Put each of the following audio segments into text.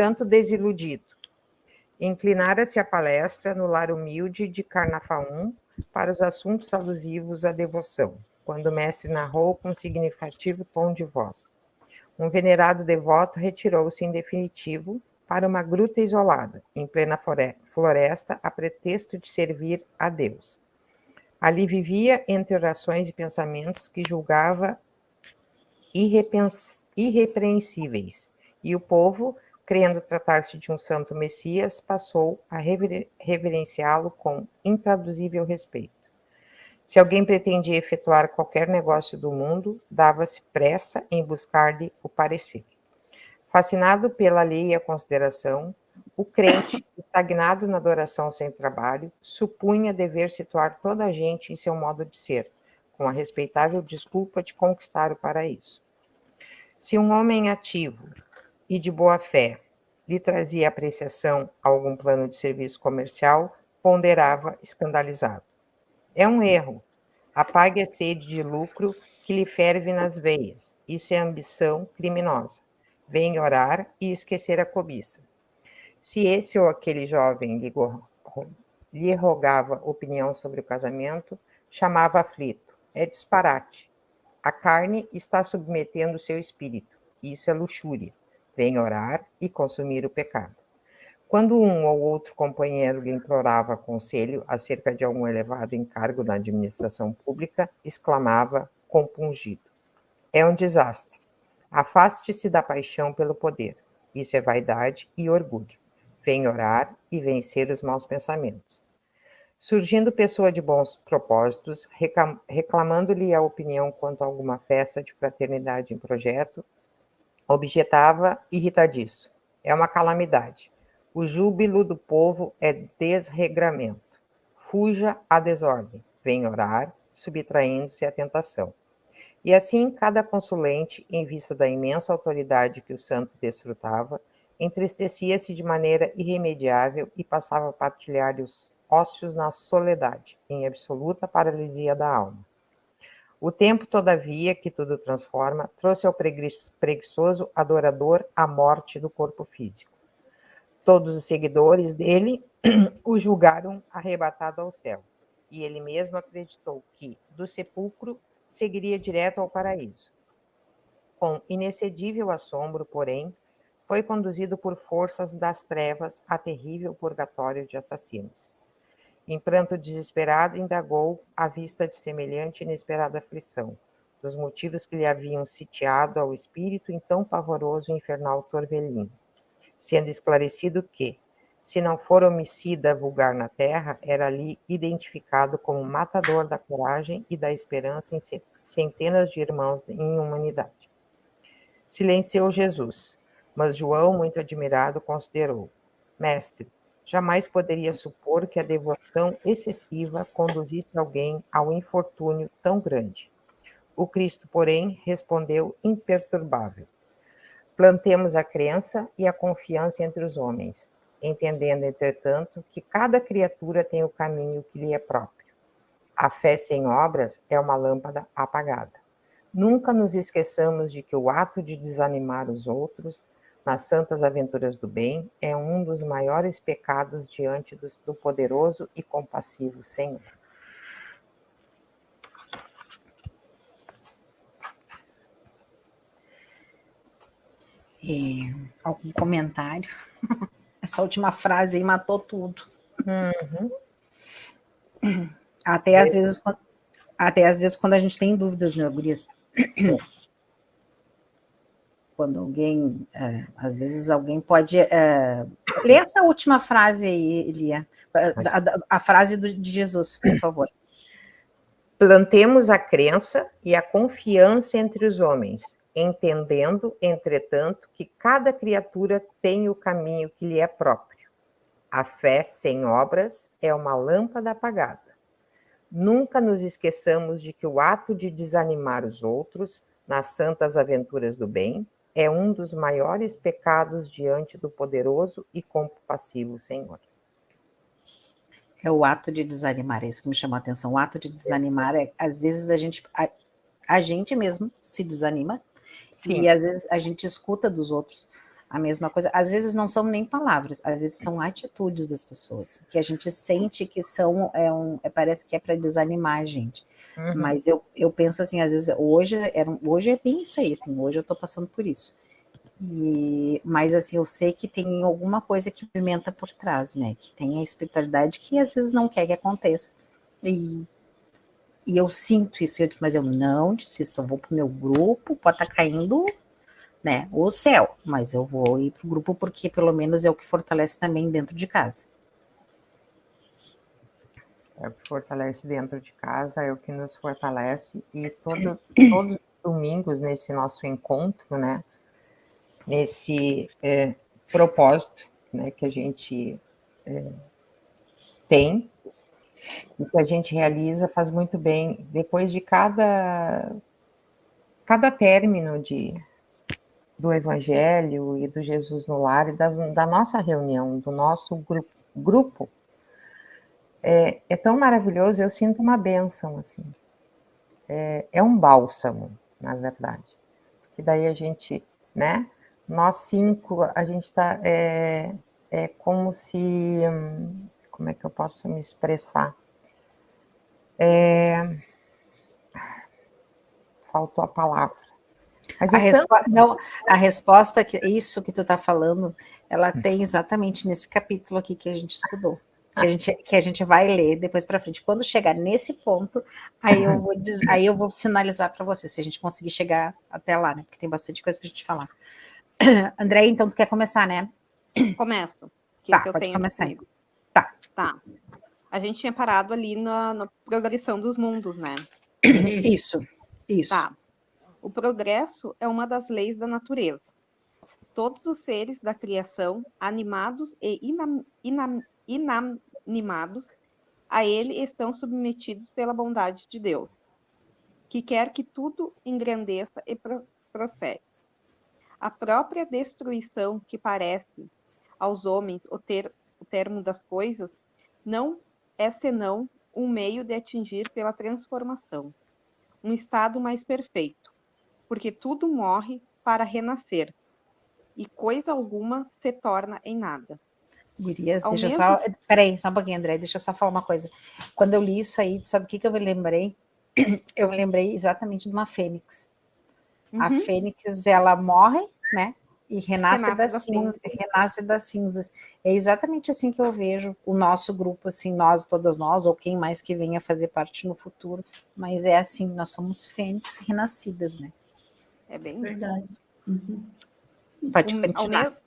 santo desiludido. Inclinara-se a palestra no lar humilde de Carnafaum para os assuntos alusivos à devoção, quando o mestre narrou com significativo tom de voz. Um venerado devoto retirou-se em definitivo para uma gruta isolada, em plena floresta, a pretexto de servir a Deus. Ali vivia entre orações e pensamentos que julgava irrepreensíveis, e o povo, crendo tratar-se de um santo Messias, passou a reverenciá-lo com intraduzível respeito. Se alguém pretendia efetuar qualquer negócio do mundo, dava-se pressa em buscar-lhe o parecer. Fascinado pela alheia consideração, o crente, estagnado na adoração sem trabalho, supunha dever situar toda a gente em seu modo de ser, com a respeitável desculpa de conquistar o paraíso. Se um homem ativo e de boa fé lhe trazia apreciação a algum plano de serviço comercial, ponderava escandalizado. É um erro. Apague a sede de lucro que lhe ferve nas veias. Isso é ambição criminosa. Venha orar e esquecer a cobiça. Se esse ou aquele jovem lhe rogava opinião sobre o casamento, chamava aflito. É disparate. A carne está submetendo o seu espírito. Isso é luxúria. Venha orar e consumir o pecado. Quando um ou outro companheiro lhe implorava conselho acerca de algum elevado encargo na administração pública, exclamava, compungido: é um desastre. Afaste-se da paixão pelo poder. Isso é vaidade e orgulho. Venha orar e vencer os maus pensamentos. Surgindo pessoa de bons propósitos, reclamando-lhe a opinião quanto a alguma festa de fraternidade em projeto, objetava, irritadiço: é uma calamidade. O júbilo do povo é desregramento. Fuja à desordem. Venha orar, subtraindo-se à tentação. E assim, cada consulente, em vista da imensa autoridade que o santo desfrutava, entristecia-se de maneira irremediável e passava a partilhar os ócios na soledade, em absoluta paralisia da alma. O tempo, todavia, que tudo transforma, trouxe ao preguiçoso adorador a morte do corpo físico. Todos os seguidores dele o julgaram arrebatado ao céu, e ele mesmo acreditou que, do sepulcro, seguiria direto ao paraíso. Com inexcedível assombro, porém, foi conduzido por forças das trevas a terrível purgatório de assassinos. Em pranto desesperado, indagou, à vista de semelhante inesperada aflição, dos motivos que lhe haviam sitiado ao espírito em tão pavoroso e infernal torvelinho, sendo esclarecido que, se não for homicida vulgar na terra, era ali identificado como matador da coragem e da esperança em centenas de irmãos em humanidade. Silenciou Jesus, mas João, muito admirado, considerou: mestre, jamais poderia supor que a devoção excessiva conduzisse alguém ao infortúnio tão grande. O Cristo, porém, respondeu imperturbável: plantemos a crença e a confiança entre os homens, entendendo, entretanto, que cada criatura tem o caminho que lhe é próprio. A fé sem obras é uma lâmpada apagada. Nunca nos esqueçamos de que o ato de desanimar os outros nas santas aventuras do bem é um dos maiores pecados diante do poderoso e compassivo Senhor. Algum comentário? Essa última frase aí matou tudo. Até às vezes quando a gente tem dúvidas, né, gurias? Quando alguém, às vezes alguém pode... Lê essa última frase aí, Elia. A frase de Jesus, por favor. Plantemos a crença e a confiança entre os homens, entendendo, entretanto, que cada criatura tem o caminho que lhe é próprio. A fé sem obras é uma lâmpada apagada. Nunca nos esqueçamos de que o ato de desanimar os outros nas santas aventuras do bem é um dos maiores pecados diante do poderoso e compassivo Senhor. É o ato de desanimar, é isso que me chamou a atenção. O ato de desanimar é, às vezes, a gente mesmo se desanima. Sim. E às vezes a gente escuta dos outros a mesma coisa. Às vezes não são nem palavras, às vezes são atitudes das pessoas, que a gente sente que são, parece que é para desanimar a gente. Mas eu penso assim, às vezes, hoje é bem isso aí, assim, hoje eu estou passando por isso. Mas assim, eu sei que tem alguma coisa que pimenta por trás, né? Que tem a espiritualidade que às vezes não quer que aconteça. E eu sinto isso, mas eu não desisto, eu vou pro meu grupo, pode estar caindo, né, o céu, mas eu vou ir pro grupo porque pelo menos é o que fortalece também dentro de casa. É o que fortalece dentro de casa, é o que nos fortalece, e todos os domingos nesse nosso encontro, né, nesse propósito, né, que a gente tem, e que a gente realiza, faz muito bem. Depois de cada término do Evangelho e do Jesus no Lar, e da nossa reunião, do nosso grupo, é tão maravilhoso, eu sinto uma bênção, assim. É um bálsamo, na verdade. Que daí a gente, né, nós 5, a gente está, como se, como é que eu posso me expressar? Faltou a palavra. Mas a resposta, isso que tu está falando, ela tem exatamente nesse capítulo aqui que a gente estudou, que a gente vai ler depois para frente. Quando chegar nesse ponto, aí eu vou sinalizar para você, se a gente conseguir chegar até lá, né? Porque tem bastante coisa para a gente falar. André, então tu quer começar, né? Começo. Tá, pode começar. Tá. A gente tinha parado ali na progressão dos mundos, né? Isso. Tá. O progresso é uma das leis da natureza. Todos os seres da criação, animados e inanimados, a ele estão submetidos pela bondade de Deus, que quer que tudo engrandeça e prospere. A própria destruição que parece aos homens o termo das coisas, não é senão um meio de atingir pela transformação um estado mais perfeito, porque tudo morre para renascer, e coisa alguma se torna em nada. Gurias, peraí, só um pouquinho, André, deixa eu só falar uma coisa. Quando eu li isso aí, sabe o que eu me lembrei? Eu me lembrei exatamente de uma fênix. A fênix, ela morre, né? E renasce das cinzas. É exatamente assim que eu vejo o nosso grupo, assim, todas nós, ou quem mais que venha fazer parte no futuro. Mas é assim, nós somos fênix renascidas, né? É bem verdade. Pode continuar.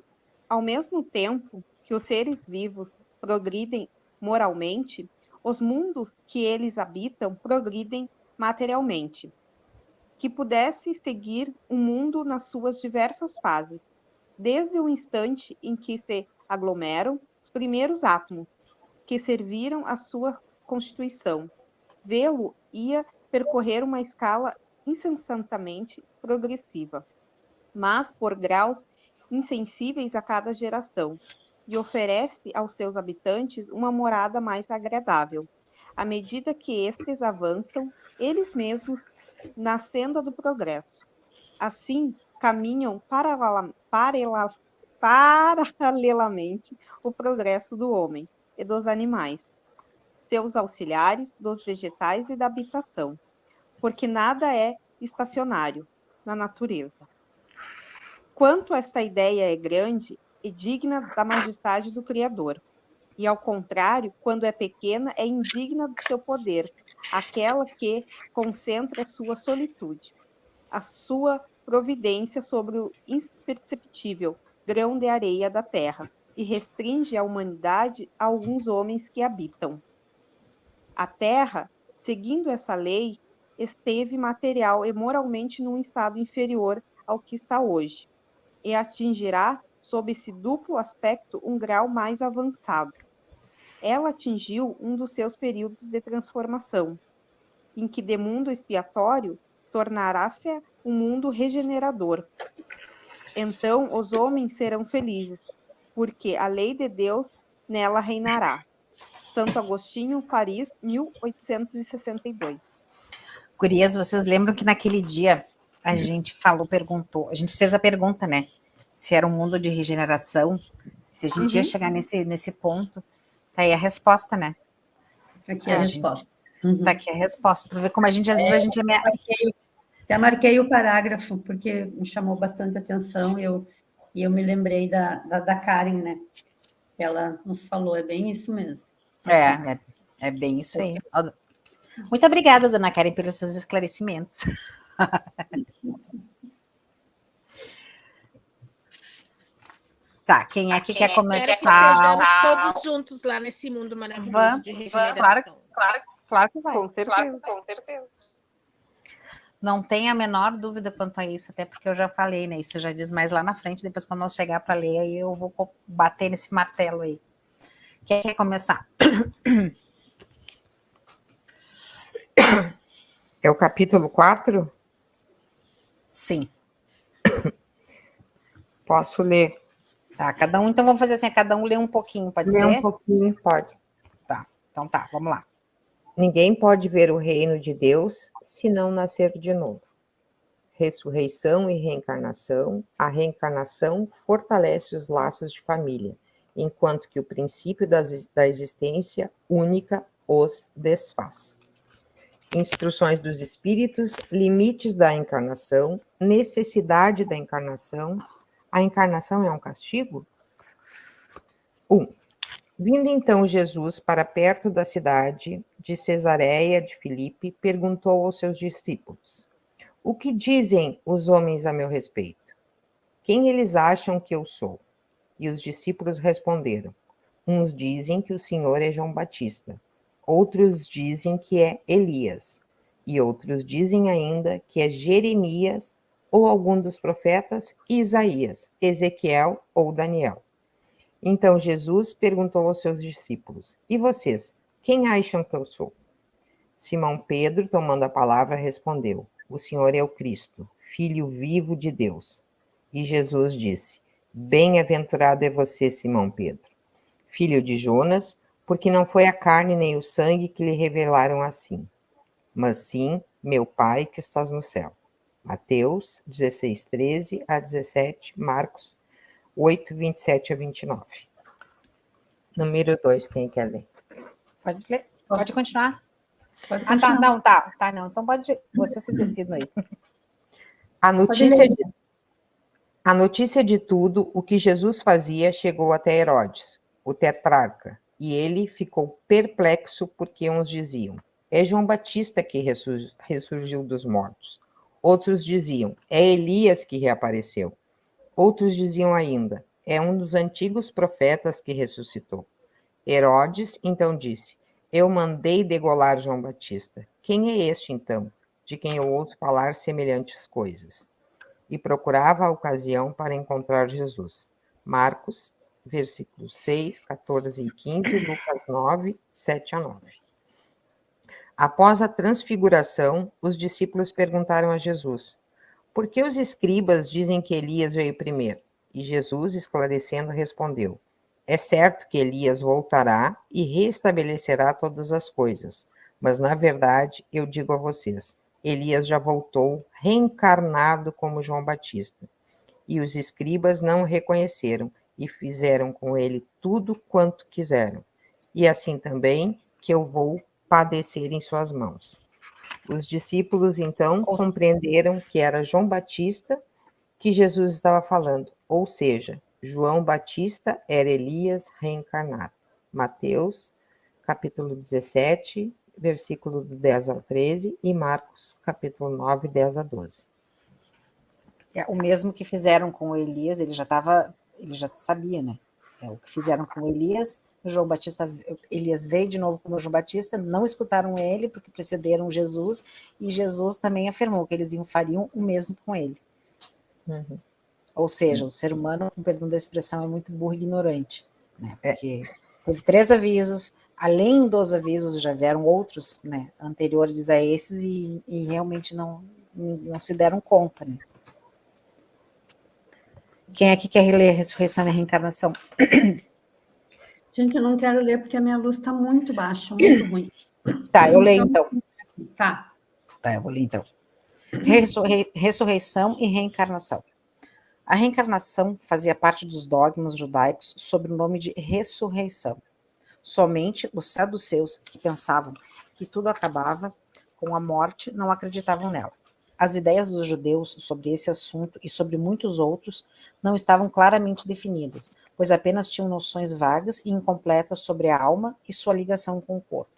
Ao mesmo tempo que os seres vivos progridem moralmente, os mundos que eles habitam progridem materialmente. Que pudesse seguir o mundo nas suas diversas fases, desde o instante em que se aglomeram os primeiros átomos, que serviram à sua constituição. Vê-lo ia percorrer uma escala incessantemente progressiva, mas por graus insensíveis a cada geração, e oferece aos seus habitantes uma morada mais agradável, à medida que estes avançam, eles mesmos, na senda do progresso. Assim, caminham paralelamente o progresso do homem e dos animais, seus auxiliares, dos vegetais e da habitação, porque nada é estacionário na natureza. Quanto esta ideia é grande e digna da majestade do Criador, e ao contrário, quando é pequena, é indigna do seu poder, aquela que concentra sua solitude, a sua providência sobre o imperceptível grão de areia da terra, e restringe a humanidade a alguns homens que habitam. A terra, seguindo essa lei, esteve material e moralmente num estado inferior ao que está hoje, e atingirá, sob esse duplo aspecto, um grau mais avançado. Ela atingiu um dos seus períodos de transformação, em que de mundo expiatório tornará-se um mundo regenerador. Então os homens serão felizes, porque a lei de Deus nela reinará. Santo Agostinho, Paris, 1862. Gurias, vocês lembram que naquele dia a gente perguntou, a gente fez a pergunta, né? se era um mundo de regeneração, se a gente ia chegar nesse ponto, tá aí a resposta, né? Aqui é a resposta. Tá aqui a resposta, para ver como a gente, às vezes, a gente Até marquei o parágrafo, porque me chamou bastante atenção, e eu me lembrei da Karen, né? Ela nos falou, é bem isso mesmo. É bem isso aí. Muito obrigada, dona Karen, pelos seus esclarecimentos. Tá, quem é que quer começar? Todos juntos lá nesse mundo maravilhoso de regeneração. Claro que vai. Com certeza. Não tem a menor dúvida quanto a isso, até porque eu já falei, né? Isso já diz mais lá na frente, depois quando nós chegar para ler, aí eu vou bater nesse martelo aí. Quem quer começar? É o capítulo 4? Sim. Posso ler? Tá, cada um, então vamos fazer assim, cada um lê um pouquinho, pode ser? Ler um pouquinho, pode. Tá, então tá, vamos lá. Ninguém pode ver o reino de Deus se não nascer de novo. Ressurreição e reencarnação. A reencarnação fortalece os laços de família, enquanto que o princípio da existência única os desfaz. Instruções dos espíritos, limites da encarnação, necessidade da encarnação. A encarnação é um castigo? 1. Vindo então Jesus para perto da cidade de Cesareia de Filipe, perguntou aos seus discípulos: O que dizem os homens a meu respeito? Quem eles acham que eu sou? E os discípulos responderam: Uns dizem que o Senhor é João Batista, outros dizem que é Elias, e outros dizem ainda que é Jeremias ou algum dos profetas, Isaías, Ezequiel ou Daniel. Então Jesus perguntou aos seus discípulos: E vocês, quem acham que eu sou? Simão Pedro, tomando a palavra, respondeu: O Senhor é o Cristo, Filho vivo de Deus. E Jesus disse: Bem-aventurado é você, Simão Pedro, filho de Jonas, porque não foi a carne nem o sangue que lhe revelaram assim, mas sim meu Pai que estás no céu. Mateus 16, 13 a 17, Marcos 8, 27 a 29. Número 2, quem quer ler? Pode ler? Pode continuar? Pode continuar. Não. Então pode, você se decide aí. A notícia de tudo o que Jesus fazia chegou até Herodes, o tetrarca, e ele ficou perplexo porque uns diziam: É João Batista que ressurgiu dos mortos. Outros diziam: É Elias que reapareceu. Outros diziam ainda: É um dos antigos profetas que ressuscitou. Herodes então disse: Eu mandei degolar João Batista. Quem é este então, de quem eu ouço falar semelhantes coisas? E procurava a ocasião para encontrar Jesus. Marcos, versículos 6, 14 e 15, Lucas 9, 7 a 9. Após a transfiguração, os discípulos perguntaram a Jesus: Por que os escribas dizem que Elias veio primeiro? E Jesus, esclarecendo, respondeu: É certo que Elias voltará e restabelecerá todas as coisas, mas na verdade eu digo a vocês: Elias já voltou, reencarnado como João Batista. E os escribas não o reconheceram e fizeram com ele tudo quanto quiseram. E assim também que eu vou padecer em suas mãos. Os discípulos, então, compreenderam que era João Batista que Jesus estava falando, ou seja, João Batista era Elias reencarnado. Mateus, capítulo 17, versículo do 10 ao 13, e Marcos, capítulo 9, 10 a 12. É o mesmo que fizeram com Elias, ele já sabia, né? É o que fizeram com Elias. João Batista, Elias veio de novo como João Batista, não escutaram ele porque precederam Jesus, e Jesus também afirmou que eles fariam o mesmo com ele. Uhum. Ou seja, o ser humano, com perdão da expressão, é muito burro e ignorante, né? Porque teve 3 avisos, além dos avisos já vieram outros, né, anteriores a esses, e realmente não se deram conta, né? Quem aqui quer ler Ressurreição e Reencarnação? Gente, eu não quero ler porque a minha luz está muito baixa, muito ruim. Tá, eu leio então. Tá. Tá, eu vou ler então. Ressurreição e Reencarnação. A reencarnação fazia parte dos dogmas judaicos sob o nome de ressurreição. Somente os saduceus, que pensavam que tudo acabava com a morte, não acreditavam nela. As ideias dos judeus sobre esse assunto e sobre muitos outros não estavam claramente definidas, pois apenas tinham noções vagas e incompletas sobre a alma e sua ligação com o corpo.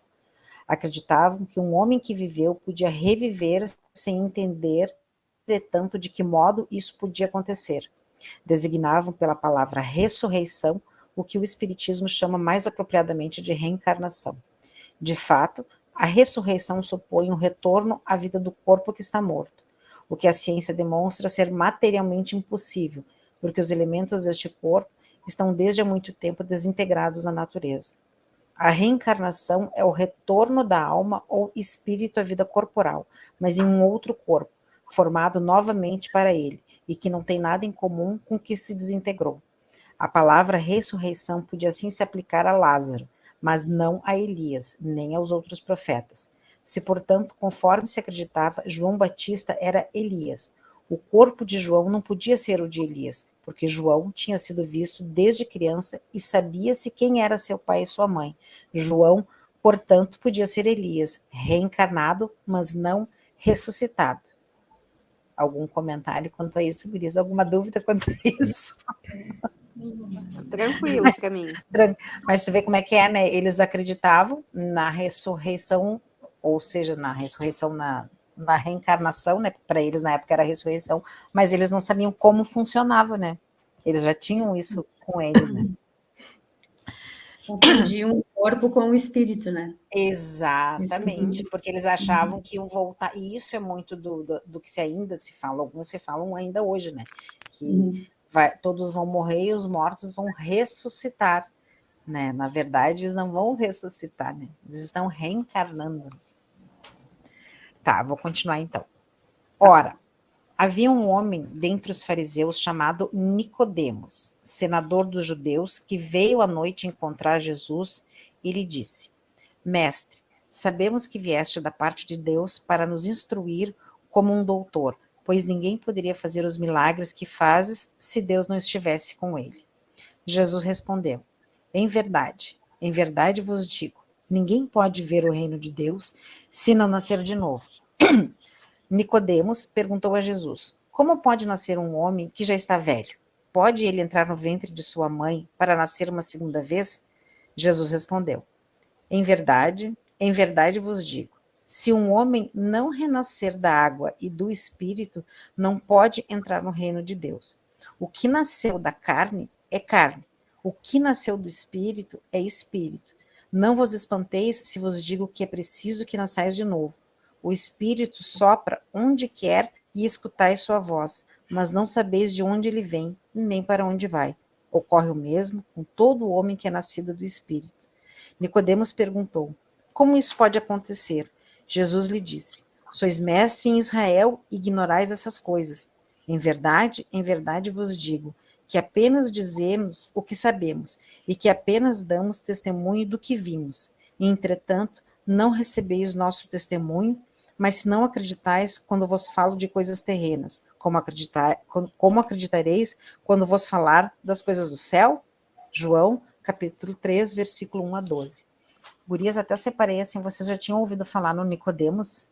Acreditavam que um homem que viveu podia reviver sem entender, entretanto, de que modo isso podia acontecer. Designavam pela palavra ressurreição o que o Espiritismo chama mais apropriadamente de reencarnação. De fato, a ressurreição supõe um retorno à vida do corpo que está morto, o que a ciência demonstra ser materialmente impossível, porque os elementos deste corpo estão desde há muito tempo desintegrados na natureza. A reencarnação é o retorno da alma ou espírito à vida corporal, mas em um outro corpo, formado novamente para ele, e que não tem nada em comum com o que se desintegrou. A palavra ressurreição podia assim se aplicar a Lázaro, mas não a Elias, nem aos outros profetas. Se, portanto, conforme se acreditava, João Batista era Elias. O corpo de João não podia ser o de Elias, porque João tinha sido visto desde criança e sabia-se quem era seu pai e sua mãe. João, portanto, podia ser Elias, reencarnado, mas não ressuscitado. Algum comentário quanto a isso, Gurias? Alguma dúvida quanto a isso? Tranquilo para mim. Mas tu vê como é que é, né? Eles acreditavam na ressurreição, ou seja, na ressurreição, na reencarnação, né? Para eles na época era a ressurreição, mas eles não sabiam como funcionava, né? Eles já tinham isso com eles, né? Confundiam o corpo com o espírito, né? Exatamente, porque eles achavam que iam voltar, e isso é muito do que ainda se fala, alguns se falam ainda hoje, né? Que todos vão morrer e os mortos vão ressuscitar, né? Na verdade, eles não vão ressuscitar, né? Eles estão reencarnando. Tá, vou continuar então. Ora, havia um homem dentre os fariseus chamado Nicodemos, senador dos judeus, que veio à noite encontrar Jesus e lhe disse: Mestre, sabemos que vieste da parte de Deus para nos instruir como um doutor, pois ninguém poderia fazer os milagres que fazes se Deus não estivesse com ele. Jesus respondeu: em verdade vos digo, ninguém pode ver o reino de Deus se não nascer de novo. Nicodemos perguntou a Jesus: como pode nascer um homem que já está velho? Pode ele entrar no ventre de sua mãe para nascer uma segunda vez? Jesus respondeu: em verdade vos digo, se um homem não renascer da água e do espírito, não pode entrar no reino de Deus. O que nasceu da carne é carne, o que nasceu do espírito é espírito. Não vos espanteis se vos digo que é preciso que nasçais de novo. O espírito sopra onde quer e escutais sua voz, mas não sabeis de onde ele vem, nem para onde vai. Ocorre o mesmo com todo homem que é nascido do espírito. Nicodemos perguntou: como isso pode acontecer? Jesus lhe disse: sois mestre em Israel e ignorais essas coisas. Em verdade vos digo, que apenas dizemos o que sabemos, e que apenas damos testemunho do que vimos. E, entretanto, não recebeis nosso testemunho, mas se não acreditais quando vos falo de coisas terrenas, como acreditareis quando vos falar das coisas do céu? João, capítulo 3, versículo 1 a 12. Gurias, até separei assim, vocês já tinham ouvido falar no Nicodemos?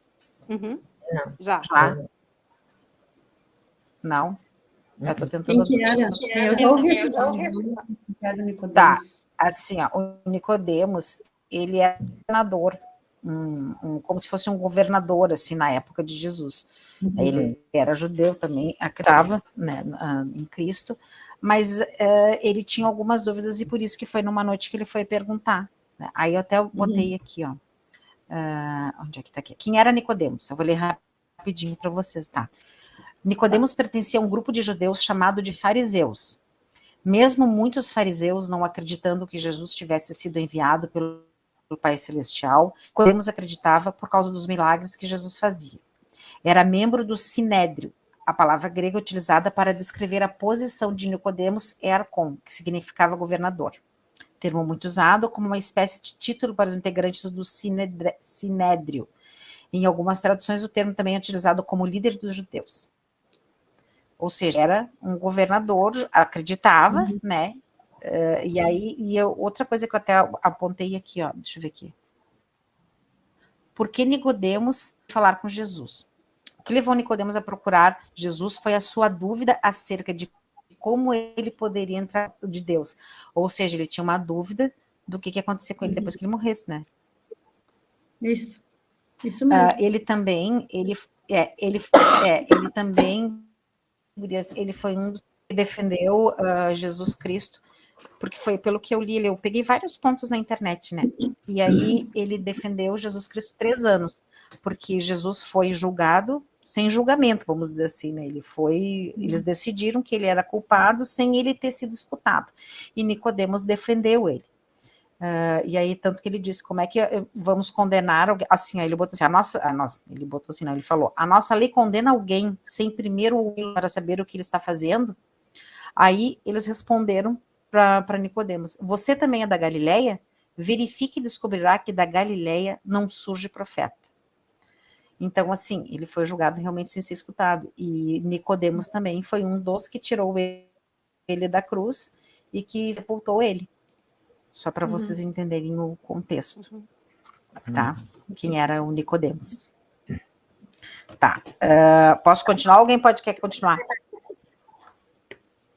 Uhum. Não. Já. Não? Eu estou tentando... Quem que era? Eu já ouvi Nicodemos. Tá, assim, ó, o Nicodemos, ele é senador, como se fosse um governador, assim, na época de Jesus. Ele era judeu também, acreditava, né, em Cristo, mas ele tinha algumas dúvidas e por isso que foi numa noite que ele foi perguntar. Né? Aí eu até botei aqui, ó. Onde é que tá aqui? Quem era Nicodemos? Eu vou ler rapidinho para vocês, tá? Nicodemos pertencia a um grupo de judeus chamado de fariseus. Mesmo muitos fariseus não acreditando que Jesus tivesse sido enviado pelo Pai Celestial, Nicodemos acreditava por causa dos milagres que Jesus fazia. Era membro do Sinédrio, a palavra grega utilizada para descrever a posição de Nicodemos é arcon, que significava governador. Termo muito usado como uma espécie de título para os integrantes do Sinédrio. Em algumas traduções, o termo também é utilizado como líder dos judeus. ou seja, era um governador, acreditava, né? E aí, outra coisa que eu até apontei aqui, ó, deixa eu ver aqui. Por que Nicodemos falar com Jesus? O que levou Nicodemos a procurar Jesus foi a sua dúvida acerca de como ele poderia entrar de Deus. Ou seja, ele tinha uma dúvida do que ia acontecer com ele depois que ele morresse, né? Isso mesmo. Ele foi um dos que defendeu Jesus Cristo, porque foi pelo que eu li, eu peguei vários pontos na internet, né? E aí ele defendeu Jesus Cristo 3 anos, porque Jesus foi julgado sem julgamento, vamos dizer assim, né? Eles decidiram que ele era culpado sem ele ter sido escutado. E Nicodemos defendeu ele. E aí, tanto que ele disse, como é que vamos condenar alguém? Assim, aí ele botou assim, ele botou assim, não, ele falou, a nossa lei condena alguém sem primeiro ouvi-lo para saber o que ele está fazendo? Aí eles responderam para Nicodemos, você também é da Galileia? Verifique e descobrirá que da Galileia não surge profeta. Então, assim, ele foi julgado realmente sem ser escutado. E Nicodemos também foi um dos que tirou ele da cruz e que sepultou ele. Só para vocês entenderem o contexto. Tá? Quem era o Nicodemos. Tá. Posso continuar? Alguém quer continuar?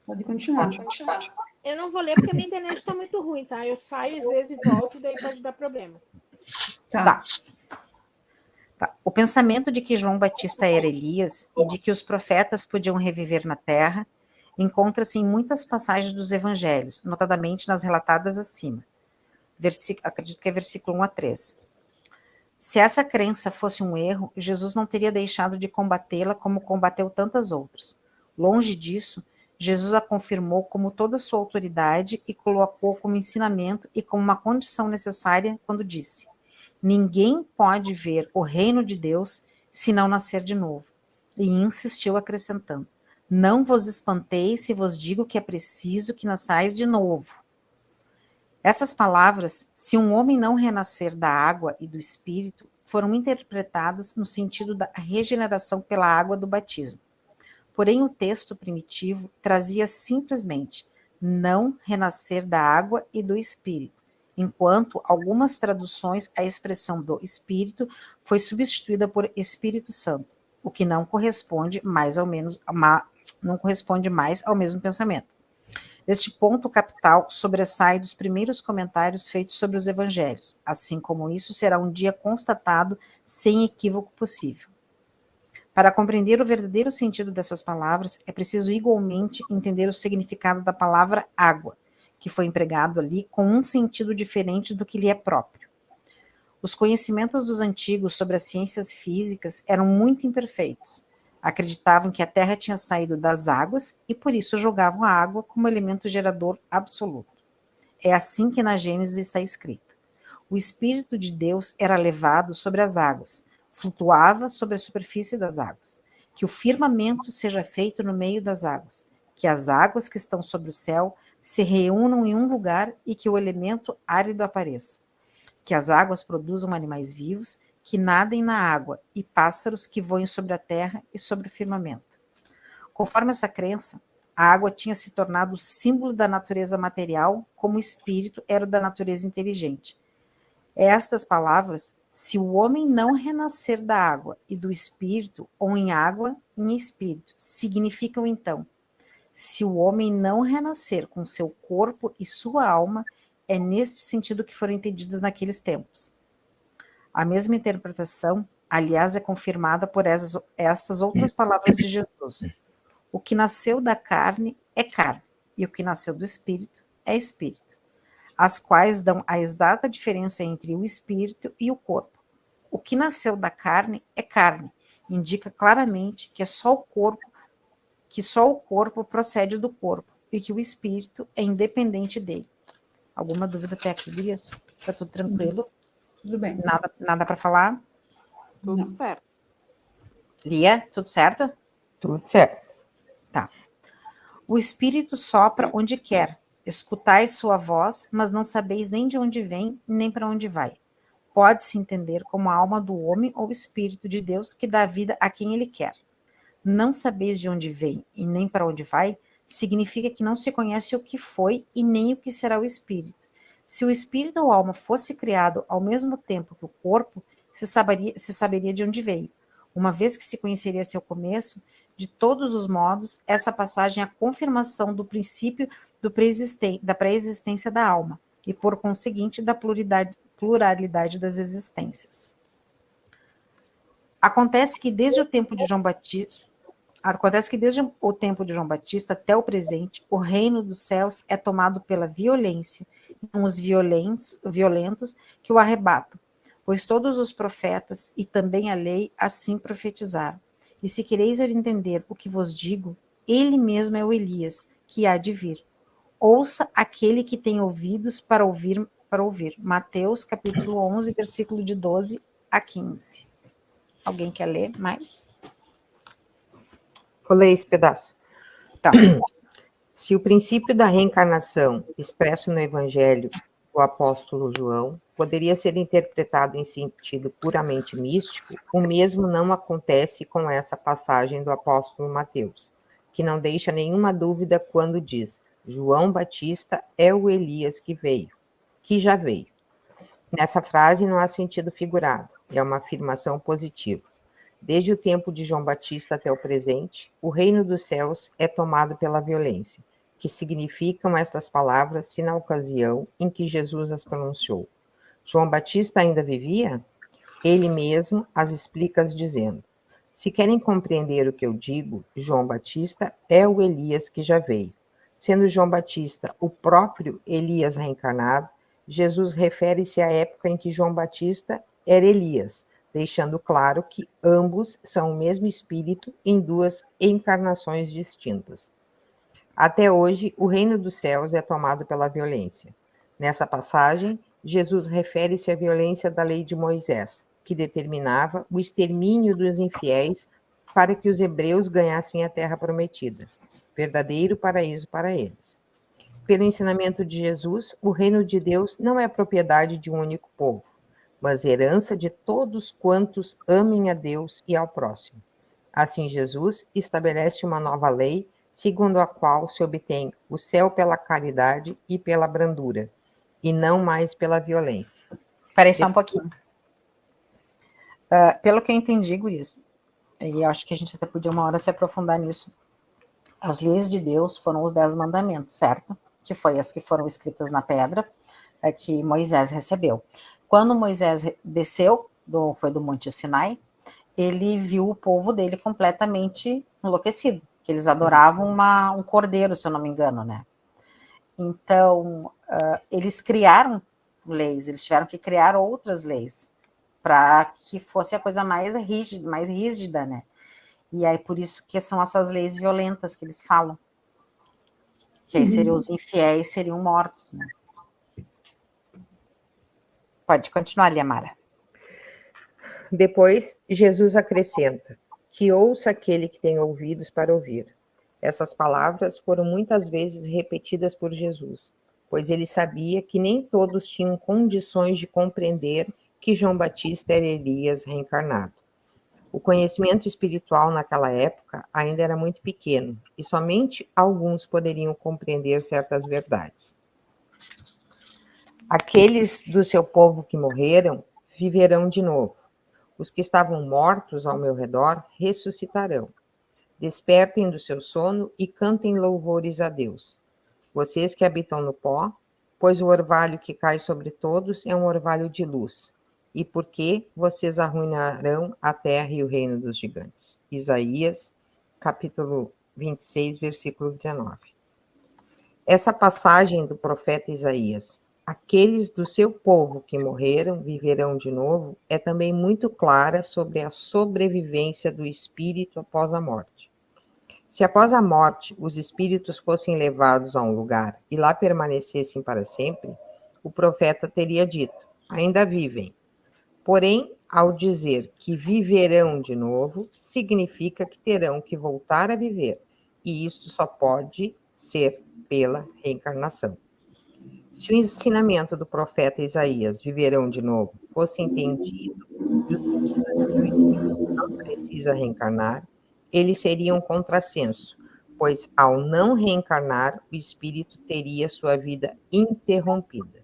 Pode continuar. Eu não vou ler porque a minha internet está muito ruim, tá? Eu saio às vezes e volto, daí pode dar problema. Tá. O pensamento de que João Batista era Elias e de que os profetas podiam reviver na terra encontra-se em muitas passagens dos evangelhos, notadamente nas relatadas acima. Acredito que é versículo 1 a 3. Se essa crença fosse um erro, Jesus não teria deixado de combatê-la como combateu tantas outras. Longe disso, Jesus a confirmou como toda a sua autoridade e colocou como ensinamento e como uma condição necessária quando disse: ninguém pode ver o reino de Deus se não nascer de novo. E insistiu acrescentando: não vos espanteis se vos digo que é preciso que nasçais de novo. Essas palavras, se um homem não renascer da água e do Espírito, foram interpretadas no sentido da regeneração pela água do batismo. Porém, o texto primitivo trazia simplesmente não renascer da água e do Espírito, enquanto algumas traduções a expressão do Espírito foi substituída por Espírito Santo, o que não corresponde mais ao mesmo pensamento. Este ponto capital sobressai dos primeiros comentários feitos sobre os evangelhos, assim como isso será um dia constatado sem equívoco possível. Para compreender o verdadeiro sentido dessas palavras, é preciso igualmente entender o significado da palavra água, que foi empregado ali com um sentido diferente do que lhe é próprio. Os conhecimentos dos antigos sobre as ciências físicas eram muito imperfeitos. Acreditavam que a Terra tinha saído das águas e por isso jogavam a água como elemento gerador absoluto. É assim que na Gênesis está escrito: o Espírito de Deus era levado sobre as águas, flutuava sobre a superfície das águas. Que o firmamento seja feito no meio das águas, que as águas que estão sobre o céu se reúnam em um lugar e que o elemento árido apareça. Que as águas produzam animais vivos, que nadem na água, e pássaros que voem sobre a terra e sobre o firmamento. Conforme essa crença, a água tinha se tornado o símbolo da natureza material, como o espírito era o da natureza inteligente. Estas palavras, se o homem não renascer da água e do espírito, ou em água e em espírito, significam então: se o homem não renascer com seu corpo e sua alma, é neste sentido que foram entendidas naqueles tempos. A mesma interpretação, aliás, é confirmada por estas outras palavras de Jesus: o que nasceu da carne é carne, e o que nasceu do espírito é espírito, as quais dão a exata diferença entre o espírito e o corpo. O que nasceu da carne é carne, indica claramente que só o corpo procede do corpo e que o espírito é independente dele. Alguma dúvida até aqui, Gurias? Está tudo tranquilo? Tudo bem. Nada para falar? Tudo certo. Lia, tudo certo? Tudo certo. Tá. O espírito sopra onde quer. Escutais sua voz, mas não sabeis nem de onde vem, nem para onde vai. Pode-se entender como a alma do homem ou espírito de Deus que dá vida a quem ele quer. não sabeis de onde vem e nem para onde vai, significa que não se conhece o que foi e nem o que será o espírito. Se o espírito ou alma fosse criado ao mesmo tempo que o corpo, se saberia de onde veio. Uma vez que se conheceria seu começo, de todos os modos, essa passagem é a confirmação do princípio da pré-existência da alma e, por conseguinte, da pluralidade das existências. Acontece que desde o tempo de João Batista até o presente, o reino dos céus é tomado pela violência, e são os violentos que o arrebatam, pois todos os profetas e também a lei assim profetizaram. E se quereis entender o que vos digo, ele mesmo é o Elias, que há de vir. Ouça aquele que tem ouvidos para ouvir. Mateus, capítulo 11, versículo de 12 a 15. Alguém quer ler mais? Vou ler esse pedaço. Tá. Se o princípio da reencarnação, expresso no Evangelho do apóstolo João, poderia ser interpretado em sentido puramente místico, o mesmo não acontece com essa passagem do apóstolo Mateus, que não deixa nenhuma dúvida quando diz: João Batista é o Elias que já veio. Nessa frase não há sentido figurado, é uma afirmação positiva. Desde o tempo de João Batista até o presente, o reino dos céus é tomado pela violência, que significam estas palavras se na ocasião em que Jesus as pronunciou. João Batista ainda vivia? Ele mesmo as explica dizendo: se querem compreender o que eu digo, João Batista é o Elias que já veio. Sendo João Batista o próprio Elias reencarnado, Jesus refere-se à época em que João Batista era Elias, deixando claro que ambos são o mesmo espírito em duas encarnações distintas. Até hoje, o reino dos céus é tomado pela violência. Nessa passagem, Jesus refere-se à violência da lei de Moisés, que determinava o extermínio dos infiéis para que os hebreus ganhassem a terra prometida, verdadeiro paraíso para eles. Pelo ensinamento de Jesus, o reino de Deus não é propriedade de um único povo, mas herança de todos quantos amem a Deus e ao próximo. Assim, Jesus estabelece uma nova lei, segundo a qual se obtém o céu pela caridade e pela brandura, e não mais pela violência. Espera aí só um pouquinho. Pelo que eu entendi, Gurias, e eu acho que a gente até podia uma hora se aprofundar nisso, as leis de Deus foram os 10 mandamentos, certo? Que foi as que foram escritas na pedra, que Moisés recebeu. Quando Moisés desceu, foi do Monte Sinai, ele viu o povo dele completamente enlouquecido, que eles adoravam um cordeiro, se eu não me engano, né? Então, eles criaram leis, eles tiveram que criar outras leis, para que fosse a coisa mais rígida, né? E aí, por isso que são essas leis violentas que eles falam. Que aí seriam os infiéis, seriam mortos, né? Pode continuar, Liamara. Depois, Jesus acrescenta: que ouça aquele que tem ouvidos para ouvir. Essas palavras foram muitas vezes repetidas por Jesus, pois ele sabia que nem todos tinham condições de compreender que João Batista era Elias reencarnado. O conhecimento espiritual naquela época ainda era muito pequeno, e somente alguns poderiam compreender certas verdades. Aqueles do seu povo que morreram viverão de novo. Os que estavam mortos ao meu redor ressuscitarão. Despertem do seu sono e cantem louvores a Deus. Vocês que habitam no pó, pois o orvalho que cai sobre todos é um orvalho de luz. E porque vocês arruinarão a terra e o reino dos gigantes. Isaías, capítulo 26, versículo 19. Essa passagem do profeta Isaías, aqueles do seu povo que morreram viverão de novo, é também muito clara sobre a sobrevivência do espírito após a morte. Se após a morte os espíritos fossem levados a um lugar e lá permanecessem para sempre, o profeta teria dito: ainda vivem. Porém, ao dizer que viverão de novo, significa que terão que voltar a viver, e isto só pode ser pela reencarnação. Se o ensinamento do profeta Isaías, viverão de novo, fosse entendido, e o sentido de que o espírito não precisa reencarnar, ele seria um contrassenso, pois ao não reencarnar, o espírito teria sua vida interrompida.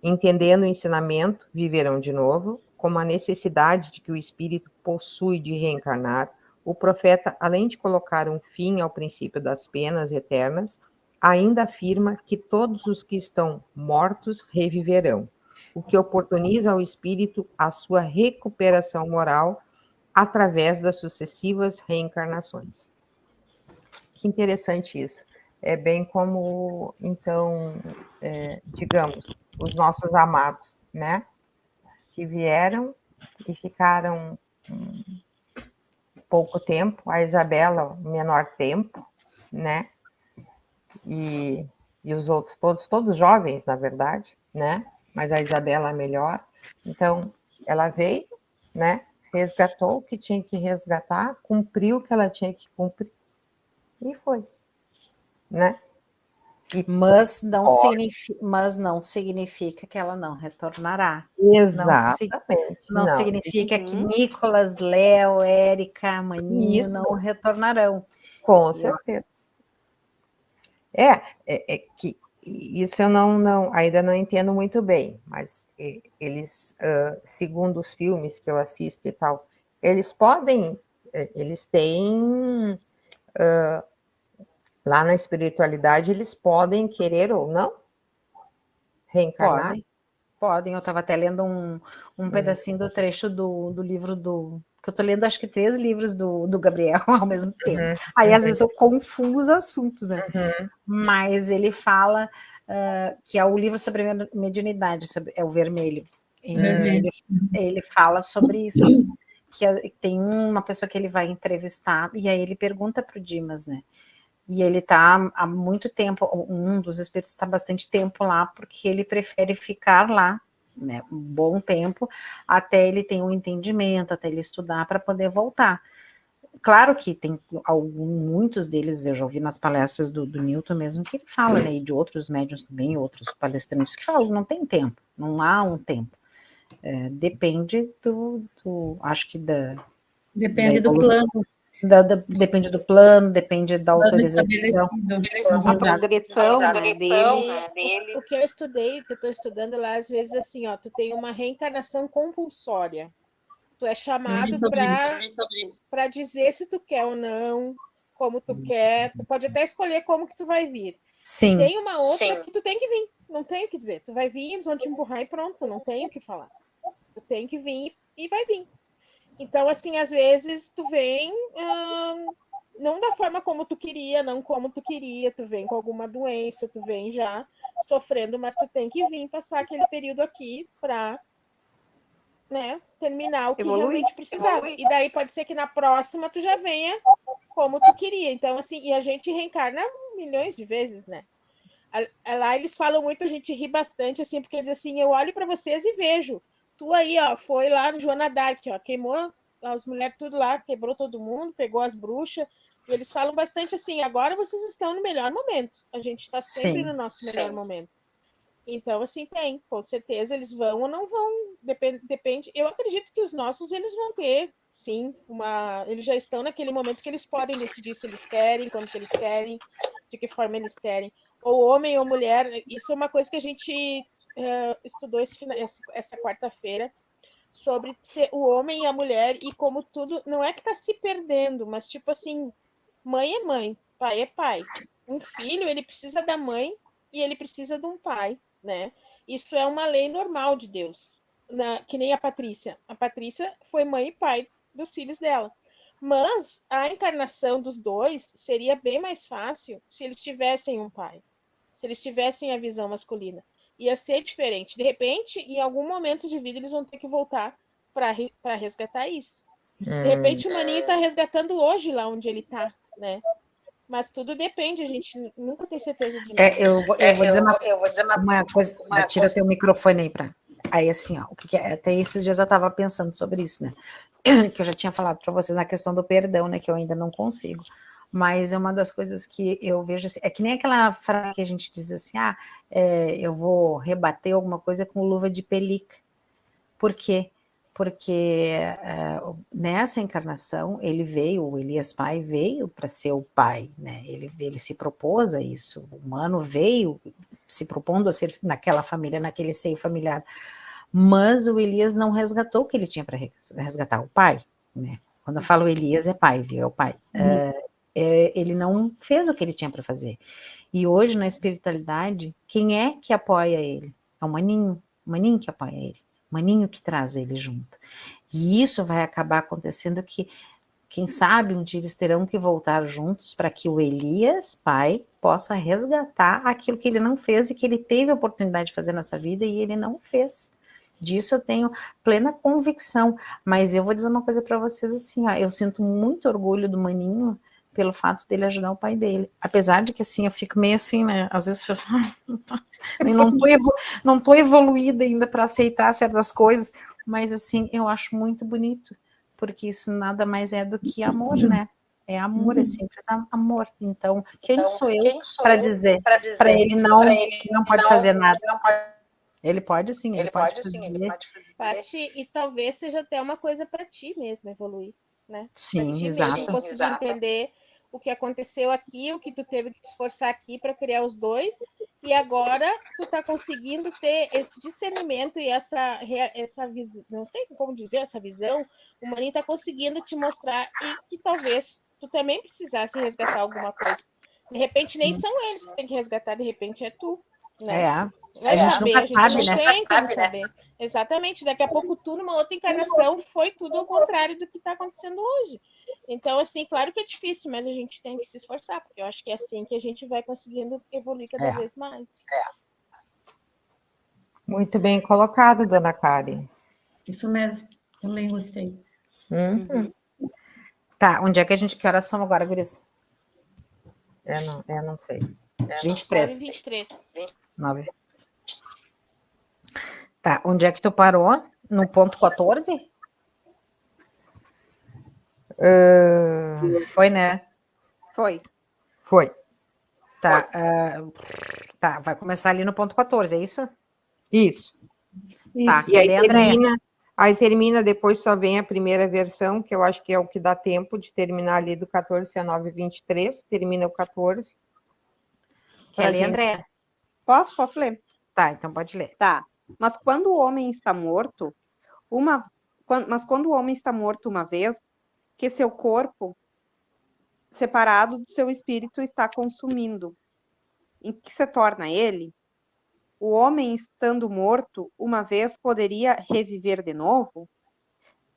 Entendendo o ensinamento, viverão de novo, como a necessidade de que o espírito possui de reencarnar, o profeta, além de colocar um fim ao princípio das penas eternas, ainda afirma que todos os que estão mortos reviverão, o que oportuniza ao espírito a sua recuperação moral através das sucessivas reencarnações. Que interessante isso. É bem como, então, digamos, os nossos amados, né? Que vieram e ficaram pouco tempo, a Isabela, menor tempo, né? E os outros todos jovens, na verdade, né? Mas a Isabela melhor. Então, ela veio, né? Resgatou o que tinha que resgatar, cumpriu o que ela tinha que cumprir e foi, né? Mas não significa que ela não retornará. Exatamente. Não significa que Nicolas, Léo, Érica, Maninho não retornarão. Com certeza. É que isso eu ainda não entendo muito bem, mas eles, segundo os filmes que eu assisto e tal, eles têm, lá na espiritualidade, eles podem querer ou não reencarnar? Podem. Eu estava até lendo um pedacinho do trecho do livro que eu estou lendo, acho que 3 livros do Gabriel ao mesmo tempo. Aí, às vezes, eu confundo os assuntos, né? Mas ele fala que é o livro sobre mediunidade, é o vermelho. Ele fala sobre isso, que tem uma pessoa que ele vai entrevistar, e aí ele pergunta para o Dimas, né? E ele está há muito tempo, um dos espíritos está há bastante tempo lá, porque ele prefere ficar lá, né, um bom tempo, até ele ter um entendimento, até ele estudar, para poder voltar. Claro que tem muitos deles, eu já ouvi nas palestras do Newton mesmo, que ele fala, né, e de outros médiuns também, outros palestrantes que falam, não tem tempo, não há um tempo. Depende acho que depende do plano. Depende do plano, depende da autorização. A progressão dele. O que eu estudei, que eu estou estudando lá, às vezes assim, ó, tu tem uma reencarnação compulsória. Tu é chamado para dizer se tu quer ou não, como tu quer. Tu pode até escolher como que tu vai vir. Sim. Tem uma outra que tu tem que vir. Não tem o que dizer. Tu vai vir, eles vão te empurrar e pronto. Não tem o que falar. Tu tem que vir e vai vir. Então, assim, às vezes tu vem não da forma como tu queria, não como tu queria, tu vem com alguma doença, tu vem já sofrendo, mas tu tem que vir passar aquele período aqui para, né, terminar o que realmente precisava. E daí pode ser que na próxima tu já venha como tu queria. Então, assim, e a gente reencarna milhões de vezes, né? Lá eles falam muito, a gente ri bastante, assim, porque eles assim, eu olho para vocês e vejo. Tu aí, ó, foi lá no Joana Dark, ó, queimou as mulheres tudo lá, quebrou todo mundo, pegou as bruxas. E eles falam bastante assim, agora vocês estão no melhor momento. A gente está sempre no nosso melhor momento. Então, assim, com certeza eles vão ou não vão, depende. Eu acredito que os nossos, eles vão ter, sim, eles já estão naquele momento que eles podem decidir se eles querem, quando que eles querem, de que forma eles querem. Ou homem ou mulher, isso é uma coisa que a gente estudou essa quarta-feira, sobre ser o homem e a mulher, e como tudo, não é que está se perdendo, mas tipo assim, mãe é mãe, pai é pai. Um filho, ele precisa da mãe e ele precisa de um pai, né? Isso é uma lei normal de Deus. Que nem a Patrícia. A Patrícia foi mãe e pai dos filhos dela. Mas a encarnação dos dois seria bem mais fácil se eles tivessem um pai. Se eles tivessem a visão masculina. Ia ser diferente. De repente, em algum momento de vida, eles vão ter que voltar para resgatar isso. De repente, o Maninho está resgatando hoje lá onde ele está, né? Mas tudo depende, a gente nunca tem certeza de nada. Eu vou dizer uma coisa. Tira teu microfone aí para. Aí, assim, ó, o que é? Até esses dias eu estava pensando sobre isso, né? Que eu já tinha falado para vocês na questão do perdão, né? Que eu ainda não consigo. Mas é uma das coisas que eu vejo assim, é que nem aquela frase que a gente diz assim, eu vou rebater alguma coisa com luva de pelica. Por quê? porque nessa encarnação ele veio, o Elias pai veio para ser o pai, né? Ele se propôs a isso, o humano veio se propondo a ser naquela família, naquele seio familiar, mas o Elias não resgatou o que ele tinha para resgatar, o pai, né? Quando eu falo Elias é pai, viu? É o pai. Ele não fez o que ele tinha para fazer. E hoje na espiritualidade, quem é que apoia ele? É o maninho que apoia ele. Maninho que traz ele junto. E isso vai acabar acontecendo que, quem sabe, um dia eles terão que voltar juntos para que o Elias, pai, possa resgatar aquilo que ele não fez e que ele teve a oportunidade de fazer nessa vida e ele não fez. Disso eu tenho plena convicção. Mas eu vou dizer uma coisa para vocês assim, ó, eu sinto muito orgulho do maninho pelo fato dele ajudar o pai dele. Apesar de que, assim, eu fico meio assim, né? Às vezes eu não tô evoluída ainda para aceitar certas coisas, mas, assim, eu acho muito bonito, porque isso nada mais é do que amor, né? É amor, é simples amor. Então, quem sou eu para dizer para ele que não pode fazer nada? Ele pode sim, ele pode fazer. Paty, e talvez seja até uma coisa para ti mesmo evoluir, né? Sim, pra ti exato. mesmo conseguir entender o que aconteceu aqui, o que tu teve que te esforçar aqui para criar os dois, e agora tu tá conseguindo ter esse discernimento e essa visão, não sei como dizer, essa visão, o maninho tá conseguindo te mostrar e que talvez tu também precisasse resgatar alguma coisa. De repente nem são eles que tem que resgatar, de repente é tu, né? A gente nunca sabe, né? Tem como saber. Exatamente. Daqui a pouco tu, numa outra encarnação, foi tudo ao contrário do que está acontecendo hoje. Então, assim, claro que é difícil, mas a gente tem que se esforçar, porque eu acho que é assim que a gente vai conseguindo evoluir cada vez mais. Muito bem colocado, dona Karen. Isso mesmo, também gostei. Tá, onde é que a gente... Que horas são agora, guris? Eu não sei. 23. 23. 9. Tá, onde é que tu parou? No ponto 14? Foi, né? Foi. Tá, tá, vai começar ali no ponto 14, é isso? Isso. Tá, E aí Andréia? termina, depois só vem a primeira versão, que eu acho que é o que dá tempo de terminar ali do 14 a 9:23, termina o 14. Quer ler, Andréia? Posso ler? Tá, então pode ler. Tá. Mas quando o homem está morto, uma vez, que seu corpo, separado do seu espírito, está consumindo, em que se torna ele, o homem estando morto, uma vez poderia reviver de novo?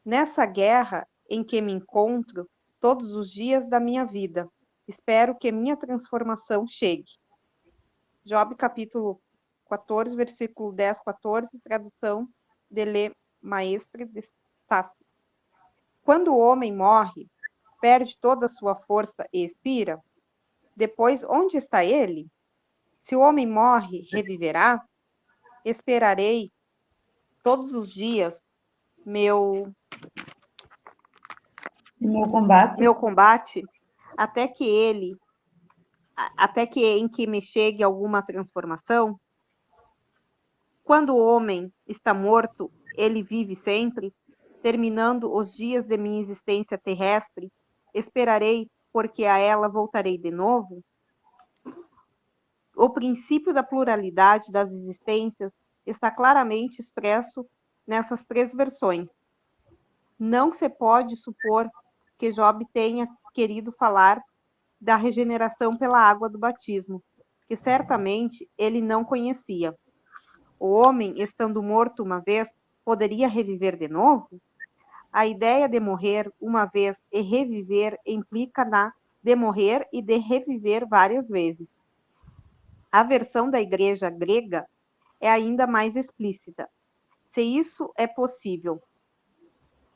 Nessa guerra em que me encontro todos os dias da minha vida, espero que minha transformação chegue. Job, capítulo 14, versículo 10, 14, tradução de Le Maistre de Sassi. Quando o homem morre, perde toda a sua força e expira, depois onde está ele? Se o homem morre, reviverá? Esperarei todos os dias meu combate até que em que me chegue alguma transformação? Quando o homem está morto, ele vive sempre, terminando os dias de minha existência terrestre, esperarei, porque a ela voltarei de novo? O princípio da pluralidade das existências está claramente expresso nessas três versões. Não se pode supor que Job tenha querido falar da regeneração pela água do batismo, que certamente ele não conhecia. O homem, estando morto uma vez, poderia reviver de novo? A ideia de morrer uma vez e reviver implica de morrer e de reviver várias vezes. A versão da igreja grega é ainda mais explícita. Se isso é possível,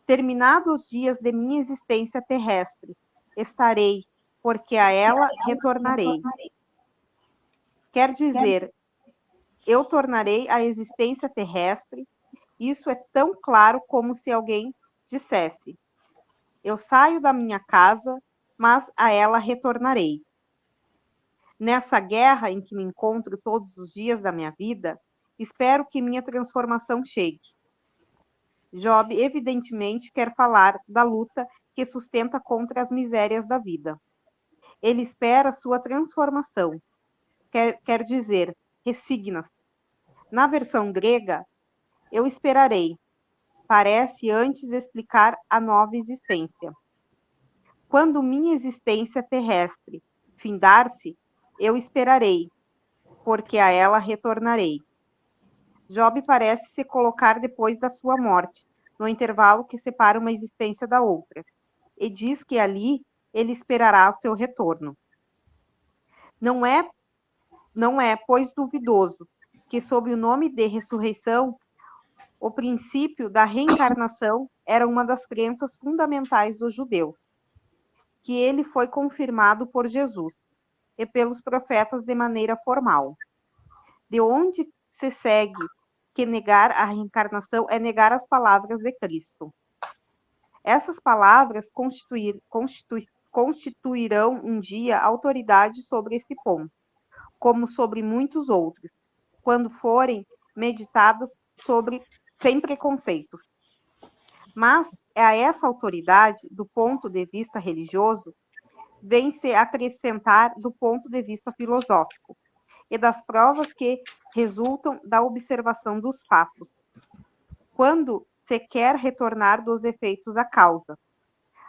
terminados os dias de minha existência terrestre, estarei, porque a ela retornarei. Quer dizer, eu tornarei a existência terrestre. Isso é tão claro como se alguém dissesse: eu saio da minha casa, mas a ela retornarei. Nessa guerra em que me encontro todos os dias da minha vida, espero que minha transformação chegue. Job evidentemente quer falar da luta que sustenta contra as misérias da vida. Ele espera sua transformação. Quer dizer, resigna-se. Na versão grega, eu esperarei, parece antes explicar a nova existência. Quando minha existência terrestre findar-se, eu esperarei, porque a ela retornarei. Job parece se colocar depois da sua morte, no intervalo que separa uma existência da outra, e diz que ali ele esperará o seu retorno. Não é, pois, duvidoso que, sob o nome de ressurreição, o princípio da reencarnação era uma das crenças fundamentais dos judeus, que ele foi confirmado por Jesus e pelos profetas de maneira formal. De onde se segue que negar a reencarnação é negar as palavras de Cristo. Essas palavras constituirão um dia autoridade sobre esse ponto, como sobre muitos outros, quando forem meditadas sem preconceitos. Mas a essa autoridade, do ponto de vista religioso, vem-se acrescentar do ponto de vista filosófico, e das provas que resultam da observação dos fatos, quando se quer retornar dos efeitos à causa.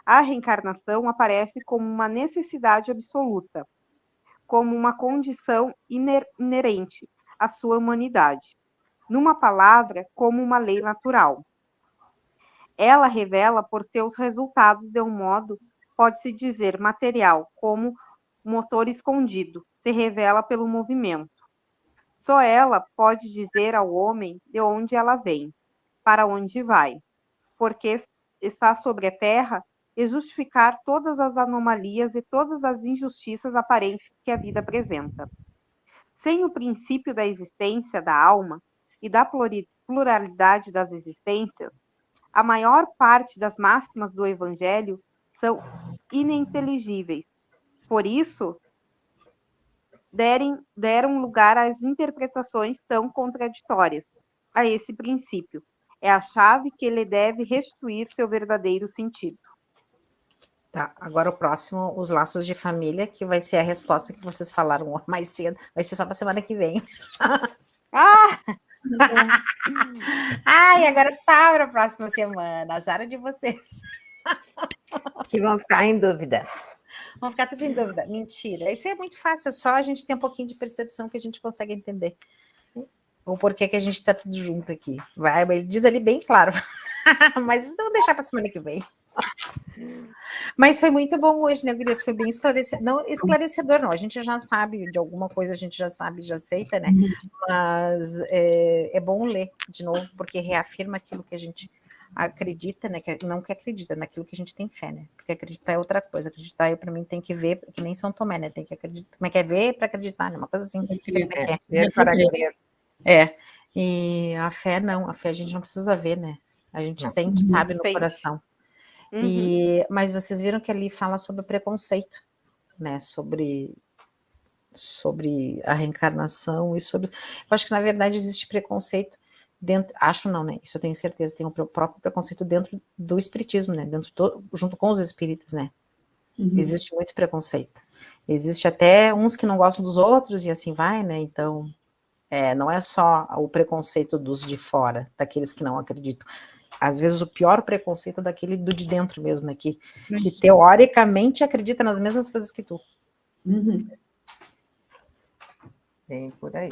A reencarnação aparece como uma necessidade absoluta, como uma condição inerente à sua humanidade. Numa palavra, como uma lei natural. Ela revela por seus resultados de um modo, pode-se dizer, material, como motor escondido, se revela pelo movimento. Só ela pode dizer ao homem de onde ela vem, para onde vai, porque está sobre a terra, e justificar todas as anomalias e todas as injustiças aparentes que a vida apresenta. Sem o princípio da existência da alma e da pluralidade das existências, a maior parte das máximas do Evangelho são ininteligíveis. Por isso, deram lugar às interpretações tão contraditórias a esse princípio. É a chave que lhe deve restituir seu verdadeiro sentido. Tá, agora o próximo, os laços de família, que vai ser a resposta que vocês falaram mais cedo, vai ser só para semana que vem. Ah! Ai, agora só para a próxima semana, azar de vocês. Que vão ficar em dúvida. Vão ficar tudo em dúvida. Mentira, isso é muito fácil, é só a gente ter um pouquinho de percepção que a gente consegue entender. O porquê que a gente está tudo junto aqui. Ele diz ali bem claro. Mas vamos deixar para semana que vem. Mas foi muito bom hoje, né, Gurias? Foi bem esclarecedor. Não esclarecedor, não. A gente já sabe de alguma coisa, a gente já sabe, já aceita, né? Mas é bom ler de novo, porque reafirma aquilo que a gente acredita, né? Não que acredita, naquilo que a gente tem fé, né? Porque acreditar é outra coisa. Acreditar, para mim, tem que ver, que nem São Tomé, né? Tem que acreditar. Como é que é ver para acreditar, né? Uma coisa assim. Ver para crer. E a fé não, a fé a gente não precisa ver, né? A gente Não. sente, sabe, no coração. Mas vocês viram que ali fala sobre o preconceito, né? Sobre a reencarnação e sobre... Eu acho que, na verdade, existe preconceito dentro... Acho não, né? Isso eu tenho certeza. Tem o próprio preconceito dentro do espiritismo, né? Junto com os espíritas, né? Existe muito preconceito. Existe até uns que não gostam dos outros e assim vai, né? Então, não é só o preconceito dos de fora, daqueles que não acreditam. Às vezes o pior preconceito é daquele do de dentro mesmo, né? Que teoricamente acredita nas mesmas coisas que tu. Bem por aí.